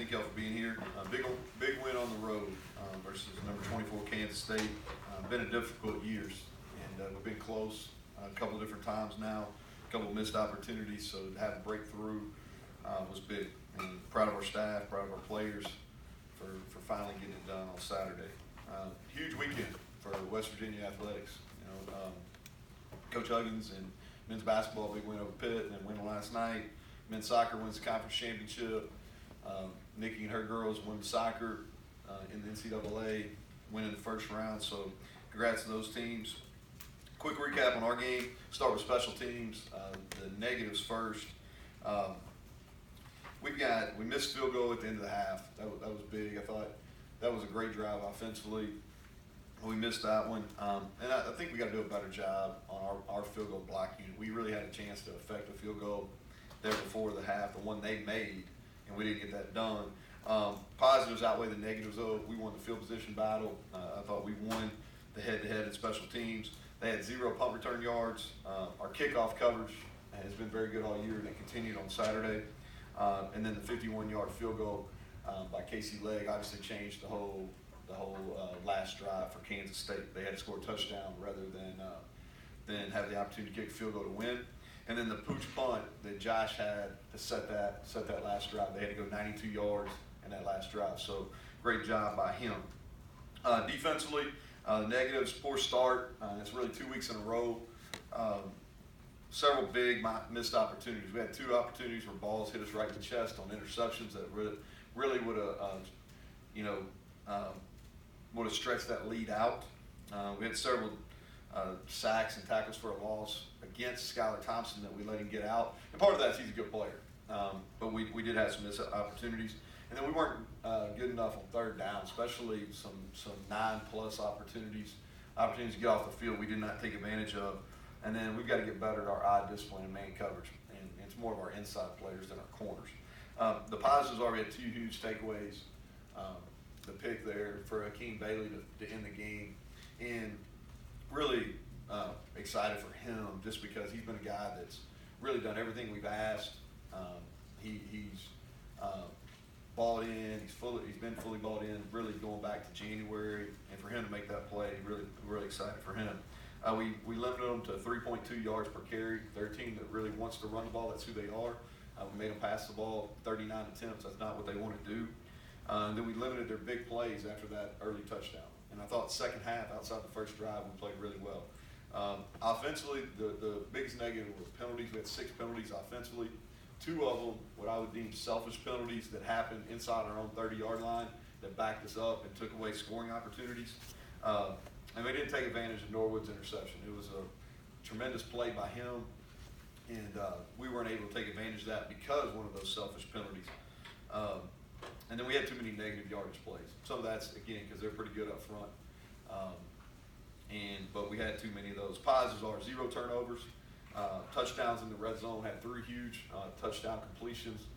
Thank y'all for being here. Big win on the road versus number 24 Kansas State. Been a difficult years, and we've been close a couple of different times now. A couple of missed opportunities, so to have a breakthrough was big. And proud of our staff, proud of our players for finally getting it done on Saturday. Huge weekend for West Virginia athletics. Coach Huggins and men's basketball, big win over Pitt, and then win last night. Men's soccer wins the conference championship. Nikki and her girls won the soccer in the NCAA, winning the first round. So congrats to those teams. Quick recap on our game. Start with special teams. The negatives first. We missed field goal at the end of the half. That was big. I thought that was a great drive offensively. We missed that one, and I think we got to do a better job on our field goal block unit. We really had a chance to affect the field goal there before the half, the one they made, and we didn't get that done. Positives outweigh the negatives, though. We won the field position battle. I thought we won the head-to-head in special teams. They had 0 punt return yards. Our kickoff coverage has been very good all year, and it continued on Saturday. And then the 51-yard field goal by Casey Legg obviously changed the whole last drive for Kansas State. They had to score a touchdown rather than have the opportunity to kick a field goal to win. And then the pooch punt that Josh had to set that last drive. They had to go 92 yards in that last drive. So great job by him. Defensively, the negatives, poor start. It's really 2 weeks in a row. Several big missed opportunities. We had 2 opportunities where balls hit us right in the chest on interceptions that really would have stretched that lead out. We had several sacks and tackles for a loss against Skylar Thompson that we let him get out. And part of that is he's a good player. But we did have some missed opportunities. And then we weren't good enough on third down, especially some 9+ opportunities to get off the field we did not take advantage of. And then we've got to get better at our eye discipline and man coverage. And it's more of our inside players than our corners. The positives are we had 2 huge takeaways. The pick there for Akeem Bailey to end the game. And really excited for him just because he's been a guy that's really done everything we've asked. He's balled in. He's been fully balled in. Really going back to January, and for him to make that play, really excited for him. We limited them to 3.2 yards per carry. They're a team that really wants to run the ball. That's who they are. We made them pass the ball 39 attempts. That's not what they want to do. And then we limited their big plays after that early touchdown. And I thought second half, outside the first drive, we played really well. Offensively, the biggest negative was penalties. We had 6 penalties offensively. 2 of them, what I would deem selfish penalties that happened inside our own 30-yard line that backed us up and took away scoring opportunities. And we didn't take advantage of Norwood's interception. It was a tremendous play by him, and we weren't able to take advantage of that because one of those selfish penalties. And then we had too many negative yardage plays. Some of that's, again, because they're pretty good up front. But we had too many of those. Positives are 0 turnovers. Touchdowns in the red zone, had 3 huge touchdown completions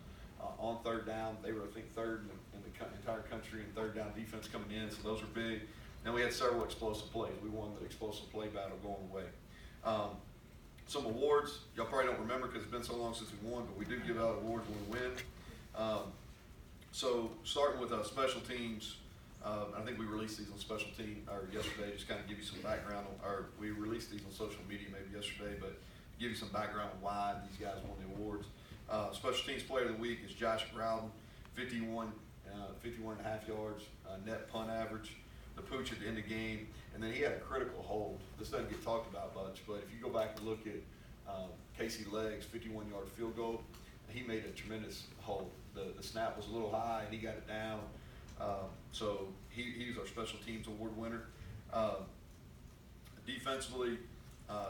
on third down. They were, I think, third in the entire country in third down defense coming in, so those are big. And we had several explosive plays. We won the explosive play battle going away. Some awards, y'all probably don't remember because it's been so long since we won, but we do give out awards when we win. So starting with special teams, I think we released these on special team yesterday, just kind of give you some background or we released these on social media maybe yesterday, but give you some background on why these guys won the awards. Special teams player of the week is Josh Grouden, 51 and a half yards, net punt average, the pooch at the end of the game, and then he had a critical hold. This doesn't get talked about much, but if you go back and look at Casey Legg's 51-yard field goal, he made a tremendous hold. The snap was a little high, and he got it down. So he's our special teams award winner. Defensively,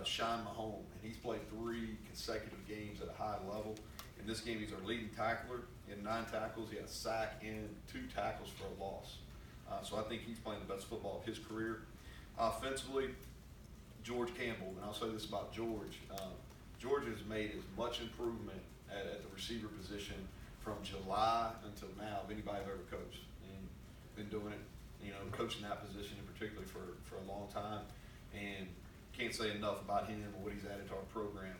Sean Mahone, and he's played 3 consecutive games at a high level. In this game, he's our leading tackler. He had 9 tackles. He had a sack and 2 tackles for a loss. So I think he's playing the best football of his career. Offensively, George Campbell, and I'll say this about George. George has made as much improvement at the receiver position from July until now of anybody I've ever coached. And been doing it, coaching that position in particular for a long time. And can't say enough about him and what he's added to our program.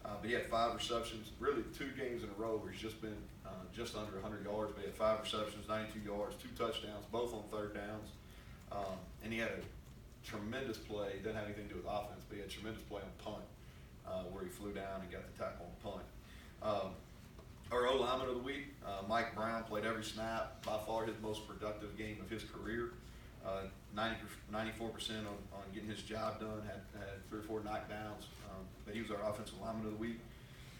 But he had 5 receptions, really 2 games in a row where he's just been just under 100 yards. But he had 5 receptions, 92 yards, 2 touchdowns, both on third downs. And he had a tremendous play. It doesn't have anything to do with offense, but he had a tremendous play on punt where he flew down and got the tackle on punt. Our O-lineman of the week, Mike Brown, played every snap, by far his most productive game of his career. 94% on getting his job done, had 3 or 4 knockdowns, but he was our offensive lineman of the week.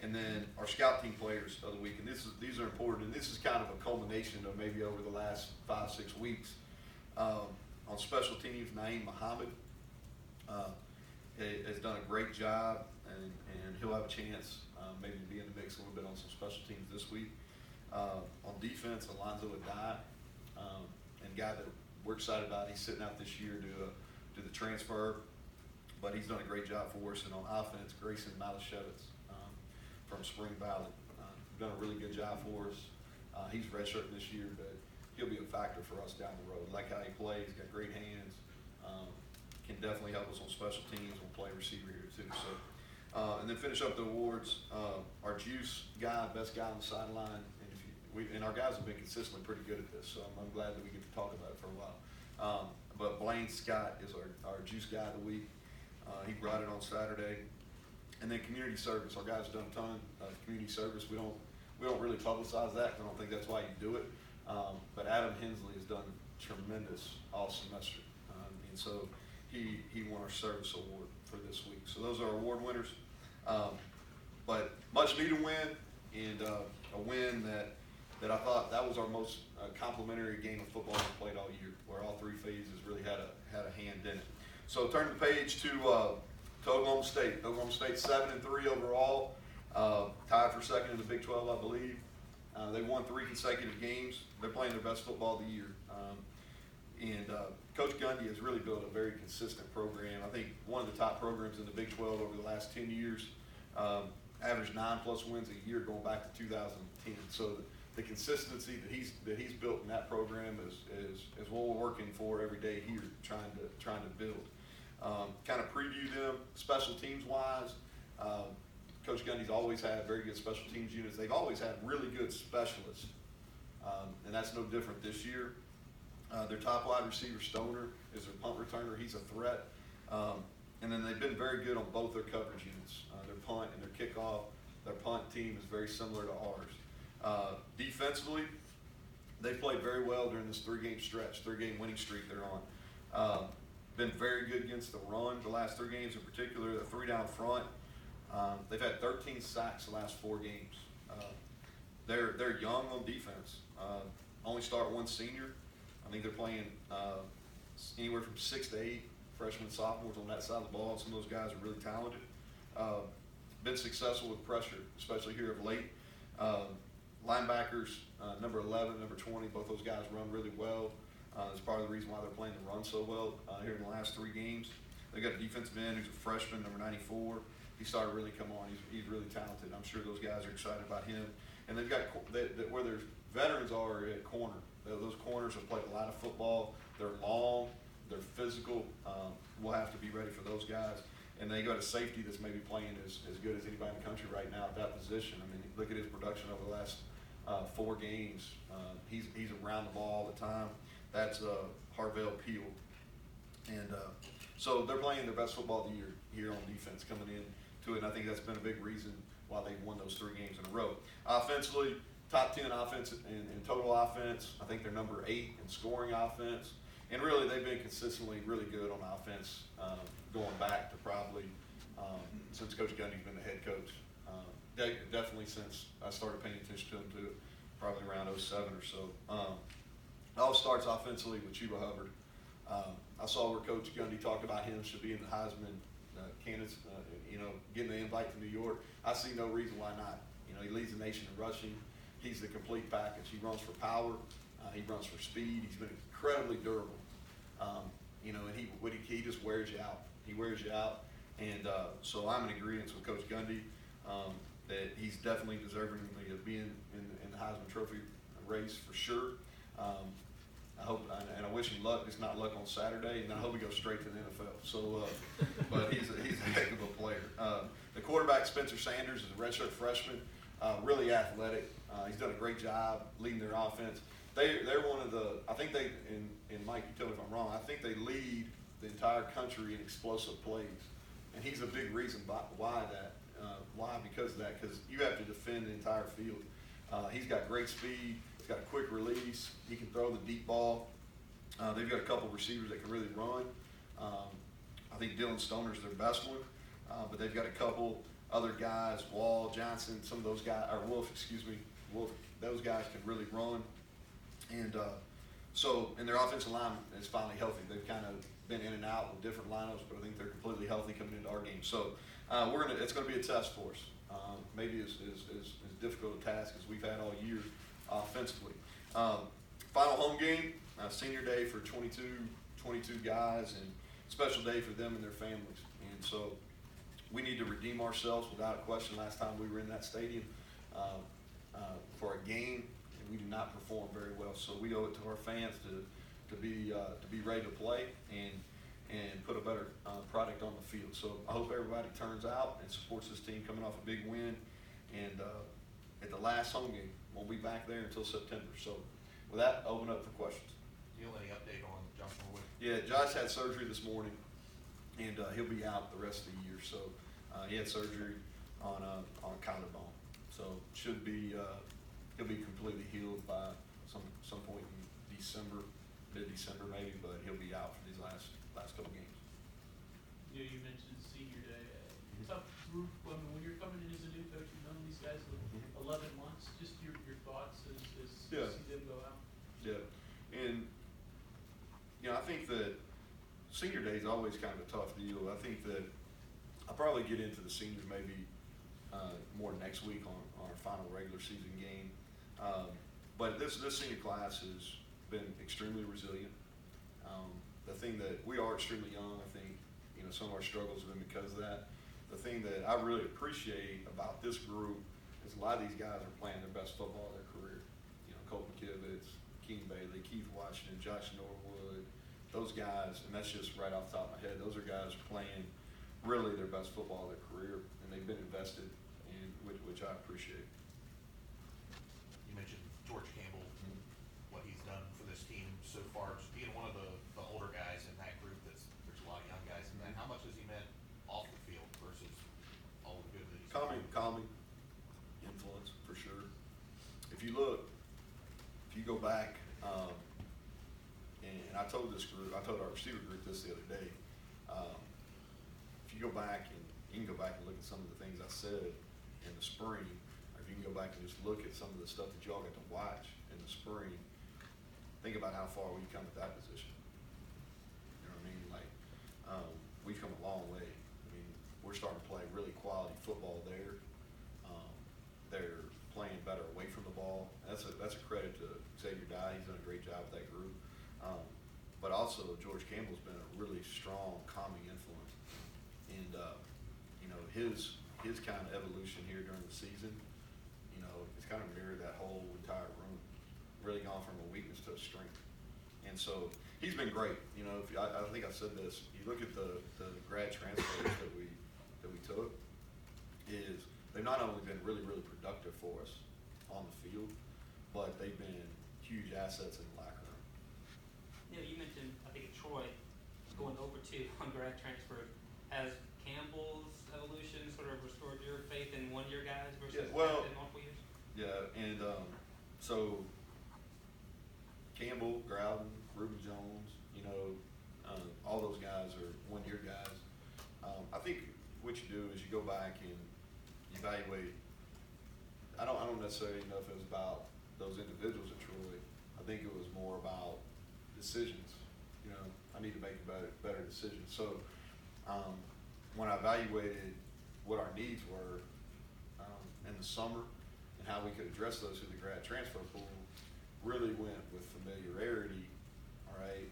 And then our scout team players of the week, and these are important, and this is kind of a culmination of maybe over the last 5-6 weeks. On special teams, Naeem Muhammad has done a great job, and he'll have a chance maybe to be in the mix a little bit on some special teams this week. On defense, Alonzo Adai, and a guy that we're excited about. He's sitting out this year to the transfer, but he's done a great job for us. And on offense, Grayson Malashevitz from Spring Valley, done a really good job for us. He's redshirting this year, but he'll be a factor for us down the road. Like how he plays, got great hands, can definitely help us on special teams. We'll play receiver here too. So, and then finish up the awards. Our juice guy, best guy on the sideline. And our guys have been consistently pretty good at this, so I'm glad that we get to talk about it for a while. But Blaine Scott is our juice guy of the week. He brought it on Saturday. And then community service. Our guys have done a ton of community service. We don't really publicize that. I don't think that's why you do it. But Adam Hensley has done tremendous all semester, and so he won our service award for this week. So those are our award winners. But much needed win, and a win that I thought that was our most complimentary game of football we played all year, where all 3 phases really had a hand in it. So turn the page to Oklahoma State. Oklahoma State 7-3 overall, tied for second in the Big 12, I believe. They won 3 consecutive games. They're playing their best football of the year. And Coach Gundy has really built a very consistent program. I think one of the top programs in the Big 12 over the last 10 years, averaged 9+ wins a year going back to 2010. So the consistency that he's built in that program is what we're working for every day here, trying to build. Kind of preview them special teams wise. Coach Gundy's always had very good special teams units. They've always had really good specialists, and that's no different this year. Their top wide receiver, Stoner, is their punt returner. He's a threat. And then they've been very good on both their coverage units, their punt and their kickoff. Their punt team is very similar to ours. Defensively, they played very well during this 3-game stretch, 3-game winning streak they're on. Been very good against the run the last 3 games in particular, the 3 down front. They've had 13 sacks the last 4 games. They're young on defense. Only start 1 senior. I think they're playing anywhere from 6 to 8 freshmen, sophomores on that side of the ball. Some of those guys are really talented. Been successful with pressure, especially here of late. Linebackers, number 11, number 20, both those guys run really well. That's part of the reason why they're playing the run so well here in the last 3 games. They got a defensive end who's a freshman, number 94. He started to really come on. He's really talented. I'm sure those guys are excited about him. And they've got where their veterans are at corner. Those corners have played a lot of football. They're long. They're physical. We'll have to be ready for those guys. And they got a safety that's maybe playing as good as anybody in the country right now at that position. I mean, look at his production over the last 4 games. He's around the ball all the time. That's Harvell Peel. And so they're playing their best football of the year here on defense coming in to it. And I think that's been a big reason why they've won those 3 games in a row. Offensively, top 10 offense in total offense. I think they're number 8 in scoring offense. And really, they've been consistently really good on offense going back to probably since Coach Gundy's been the head coach. Definitely since I started paying attention to him too, probably around 07 or so. It all starts offensively with Chuba Hubbard. I saw where Coach Gundy talked about him should be in the Heisman candidates, getting the invite to New York. I see no reason why not. He leads the nation in rushing. He's the complete package. He runs for power. He runs for speed. He's been incredibly durable. And he just wears you out. He wears you out. And so I'm in agreement with Coach Gundy that he's definitely deserving of being in the Heisman Trophy race for sure. I hope, and I wish him luck. It's not luck on Saturday, and I hope he goes straight to the NFL. So, but he's a heck of a player. The quarterback, Spencer Sanders, is a redshirt freshman, really athletic. He's done a great job leading their offense. They're one of the, I think they, and Mike, you tell me if I'm wrong, I think they lead the entire country in explosive plays. And he's a big reason why that. Why? Because of that. Because you have to defend the entire field. He's got great speed. He's got a quick release. He can throw the deep ball. They've got a couple receivers that can really run. I think Dylan Stoner's their best one. But they've got a couple other guys, Wall, Johnson, some of those guys, or Wolf, Wolf, those guys can really run. And and their offensive line is finally healthy. They've kind of been in and out with different lineups, but I think they're completely healthy coming into our game. So it's going to be a test for us. Maybe as difficult a task as we've had all year offensively. Final home game, senior day for 22 guys, and special day for them and their families. And so we need to redeem ourselves without a question. Last time we were in that stadium for a game, and we did not perform very well. So we owe it to our fans to be ready to play and put a better product on the field. So I hope everybody turns out and supports this team coming off a big win. And at the last home game, won't be back there until September. So with that, open up for questions. Neal, any update on Josh Norwood? Yeah, Josh had surgery this morning, and he'll be out the rest of the year. So he had surgery on collarbone. So should be he'll be completely healed by some point in December, mid-December maybe, but he'll be out for these last couple games. You know, you mentioned senior day. Tough group. I mean, when you're coming in as a new coach, you've known these guys for 11 months. Just your thoughts as you see them go out. Yeah, and I think that senior day is always kind of a tough deal. I think that I'll probably get into the seniors maybe more next week on our final regular season game. But this senior class has been extremely resilient. The thing that we are extremely young, I think, some of our struggles have been because of that. The thing that I really appreciate about this group is a lot of these guys are playing their best football of their career. Colt McKivitz, King Bailey, Keith Washington, Josh Norwood, those guys, and that's just right off the top of my head. Those are guys playing really their best football of their career, and they've been invested in, which I appreciate. You mentioned George Campbell, what he's done for this team so far, just being one of the older guys in that group. There's a lot of young guys in that. How much has he meant off the field versus all the good that he's done? Calming influence for sure. If you go back, and I told our receiver group this the other day. If you go back and you can go back and look at some of the things I said in the spring, or if you can go back and just look at some of the stuff that y'all got to watch in the spring, think about how far we've come at that position. You know what I mean? Like, we've come a long way. I mean, we're starting to play really quality football there. They're playing better away from the ball. And that's a credit to Xavier Dye. He's done a great job with that group. But also George Campbell's been a really strong, calming influence. And his kind of evolution here during the season, it's kind of mirrored that whole entire room. Really gone from a weakness to a strength. And so he's been great. I think I said this. You look at the grad transfers that we took, they've not only been really, really productive for us on the field, but they've been huge assets in the locker room. You mentioned, I think, Troy going over to on grad transfer. Has Campbell's evolution sort of restored your faith in one-year guys versus in multiple years? Yeah, and so Campbell, Groudon, Reuben Jones, all those guys are one-year guys. I think what you do is you go back and evaluate. I don't necessarily know if it was about those individuals at Troy. I think it was more about decisions. I need to make better decisions. So when I evaluated what our needs were in the summer and how we could address those through the grad transfer pool, really went with familiarity, all right?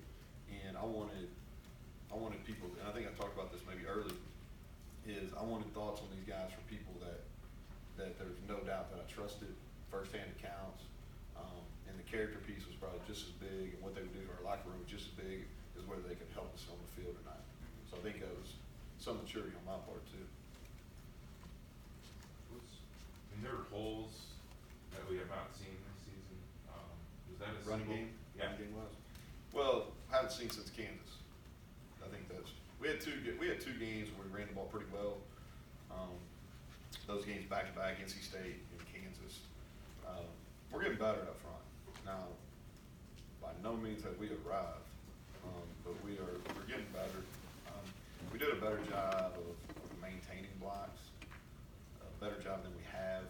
And I wanted people, and I think I talked about this maybe early, is I wanted thoughts on these guys from people that there's no doubt that I trusted, firsthand accounts, and the character piece was probably just as big, and what they would do to our locker room was just as big as whether they could help us on the field or not. So I think that was some maturity on my part too. There were holes that we have not seen this season. Was that a Running single? game? Yeah. Running game was? Well, haven't seen since Kansas. I think we had two games where we ran the ball pretty well. Those games back to back, NC State and Kansas. We're getting better up front. Now, by no means have we arrived, but we're getting better. We did a better job of maintaining blocks, a better job than we have.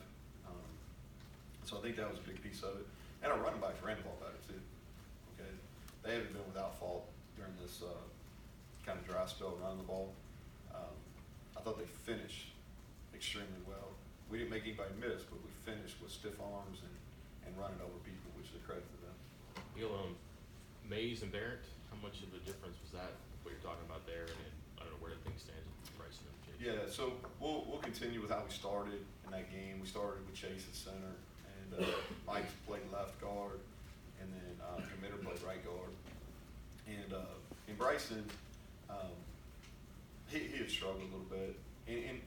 So I think that was a big piece of it. And our running backs ran the ball better too. Okay, they haven't been without fault during this kind of dry spell running the ball. I thought they finished extremely well. We didn't make anybody miss, but we finished with stiff arms and running over people, which is a credit to them. Neal, Mays and Barrett, how much of a difference was that, what you're talking about there, and I don't know, where did things stand with Bryson and Chase? Yeah, so we'll continue with how we started in that game. We started with Chase at center, and Mike played left guard, and then Committer played right guard. And Bryson, he had struggled a little bit. In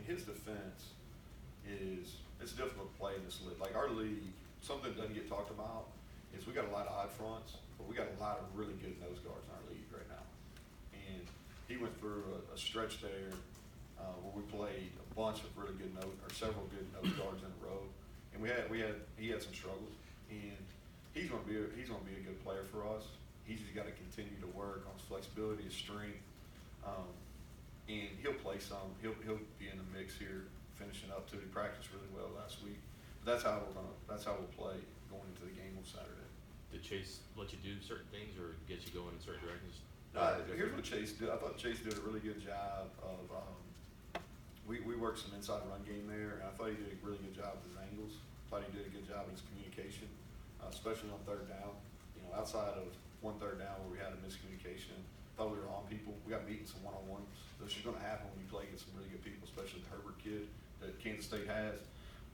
his defense, it's difficult to play in this league. Like our league, something that doesn't get talked about is we got a lot of odd fronts, but we got a lot of really good nose guards in our league right now. And he went through a stretch there where we played a bunch of really good several good nose guards in a row, and he had some struggles. And he's going to be a good player for us. He's just got to continue to work on his flexibility, his strength, and he'll play some. He'll be in the mix here, finishing up too. He practiced really well last week. But that's how we'll play going into the game on Saturday. Did Chase let you do certain things or get you going in certain directions? Here's what Chase did. I thought Chase did a really good job of. We worked some inside run game there, and I thought he did a really good job with his angles. Thought he did a good job with his communication, especially on third down. You know, outside of one third down where we had a miscommunication, thought we were on people. We got beaten some one-on-ones. This is going to happen when you play against some really good people, especially the Herbert kid that Kansas State has.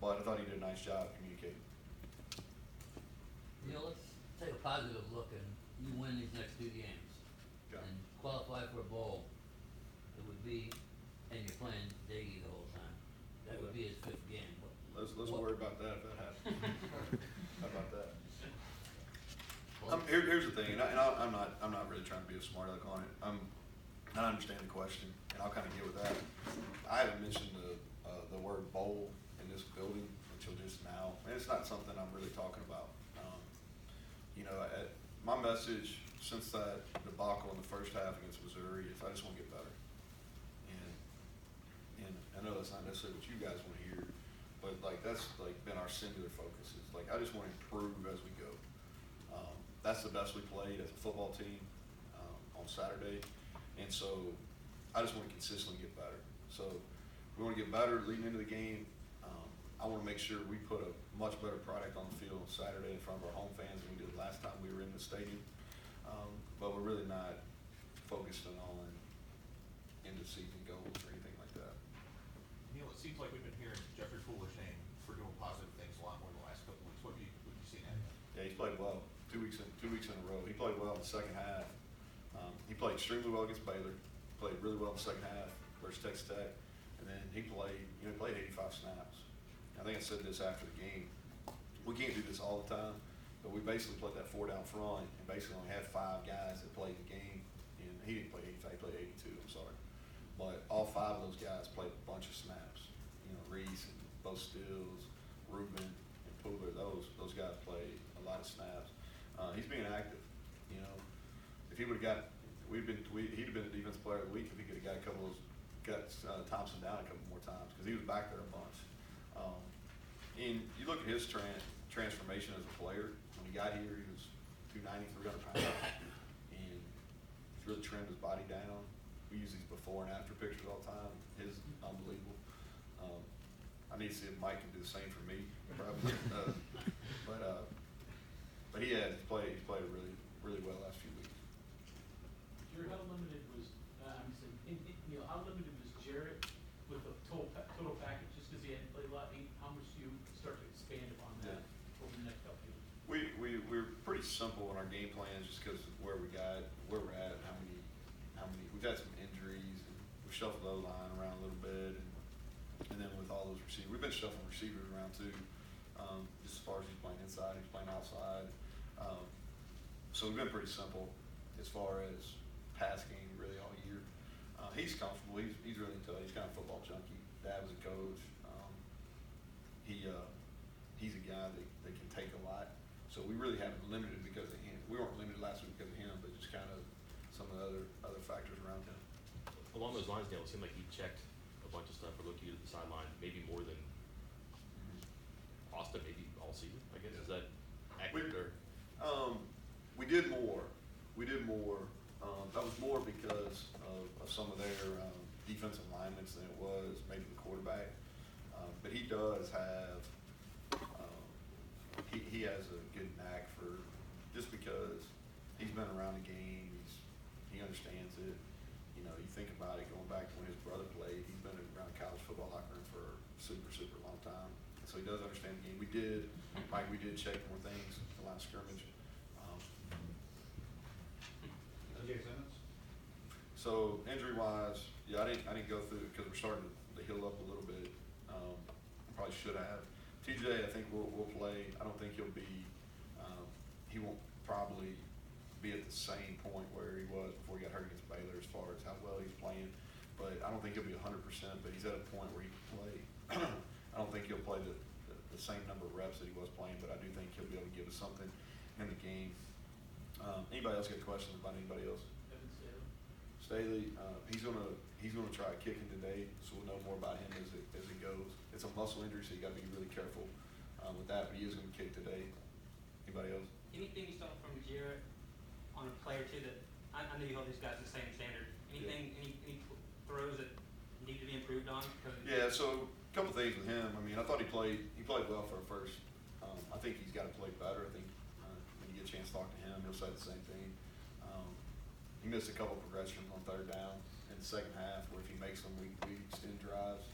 But I thought he did a nice job communicating. Neal, let's take a positive look and you win these next two games Okay. and qualify for a bowl. It would be, and you're playing Daggy the whole time. That would be his fifth game. Let's worry about that if that happens. How about that? Here's the thing, and I'm not really trying to be a smart aleck on it. I understand the question, and I'll kind of get with that. I haven't mentioned the word bowl in this building until just now, and it's not something I'm really talking about. My message since that debacle in the first half against Missouri is I just want to get better. And I know that's not necessarily what you guys want to hear, but that's been our singular focus. Is I just want to improve as we go. That's the best we played as a football team on Saturday, and so I just want to consistently get better. So we want to get better leading into the game. I want to make sure we put a much better product on the field on Saturday in front of our home fans than we did last time we were in the stadium. But we're really not focused on end of season goals or anything like that. Neal, it seems like we've been hearing Jeffrey Fuller's name for doing positive things a lot more in the last couple of weeks. What have you seen out of him? Yeah, he's played well. 2 weeks in a row. He played well in the second half. He played extremely well against Baylor. Played really well in the second half versus Texas Tech, and then he played 85 snaps. I think I said this after the game. We can't do this all the time, but we basically played that 4 down front and basically only had 5 guys that played the game. And he didn't play 85, he played 82. I'm sorry, but all 5 of those guys played a bunch of snaps. Reese and Bo Stills, Reuben, and Pooler. Those guys played a lot of snaps. He's being active. If he would have he'd have been the defensive player of the week if he could have got Thompson down a couple more times because he was back there a bunch. And you look at his transformation as a player. When he got here, he was 290, 300 pounds, and he's really trimmed his body down. We use these before and after pictures all the time. His unbelievable. I need to see if Mike can do the same for me, probably. But he's played really, really well last few weeks. How limited was how limited was Jarrett with the total package just because he hadn't played a lot? How much do you start to expand upon that over the next couple of years? We simple in our game plans just because of where we're at, and how many, we've had some injuries, and we shuffled the O-line around a little bit, and then with all those receivers, we've been shuffling receivers around too, just as far as he's playing inside, he's playing outside. So we've been pretty simple as far as pass game really all year. He's comfortable, he's really into it, he's kind of a football junkie. Dad was a coach. He's a guy that can take a lot. So we really haven't limited because of him. We weren't limited last week because of him, but just kind of some of the other factors around him. Along those lines, Neal, it seemed like he checked a bunch of stuff or looked you to the sideline, maybe more than Austin, maybe all season, I guess. Is that accurate or? We did more. That was more because of some of their defensive alignments than it was maybe the quarterback. But he does have, he has a good knack for, just because he's been around the game, he understands it. You know, you think about it, going back to when his brother played, he's been around the college football locker room for a super long time. And so he does understand the game. We did check more things at the line of scrimmage. So injury-wise, yeah, I didn't go through because we're starting to heal up a little bit. Probably should have. TJ, I think we'll play. I don't think he'll be. He won't probably be at the same point where he was before he got hurt against Baylor as far as how well he's playing. But I don't think he'll be 100%. But he's at a point where he can play. I don't think he'll play the same number of reps that he was playing, but I do think he'll be able to give us something in the game. Anybody else got questions about anybody else? Staley, he's gonna try kicking today, so we'll know more about him as it goes. It's a muscle injury, so you got to be really careful with that. But he is gonna kick today. Anybody else? Anything you saw from Jarrett on a play or two that I know you hold these guys the same standard. Anything, any throws that need to be improved on? Yeah. So a couple things with him. I mean, I thought he played well for a first. I think he's got to play better. I think when you get a chance to talk to him, he'll say the same thing. He missed a couple progressions on third down in the second half, where if he makes them, we extend drives.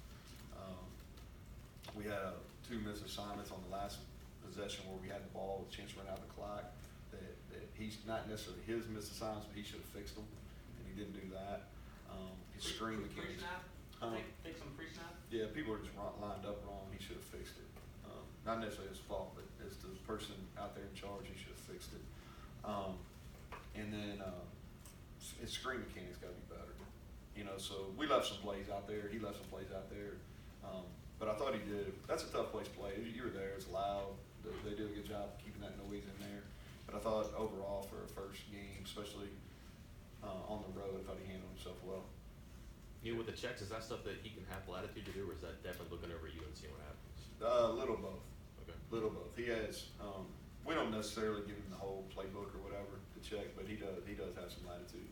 We had two missed assignments on the last possession where we had the ball with a chance to run out the clock. That he's not necessarily his missed assignments, but he should have fixed them, and he didn't do that. His screen mechanics. Fix them pre-snap? Yeah, people are just lined up wrong. He should have fixed it. Not necessarily his fault, but as the person out there in charge, he should have fixed it. And then his screen mechanics got to be better. You know, so we left some plays out there. He left some plays out there. But I thought he did. That's a tough place to play. You were there. It's loud. They did a good job keeping that noise in there. But I thought overall for a first game, especially on the road, I thought he handled himself well. You know, with the checks, is that stuff that he can have latitude to do, or is that definitely looking over you and seeing what happens? Little both. Okay. Little both. He has. We don't necessarily give him the whole playbook or whatever to check, but he does have some latitude.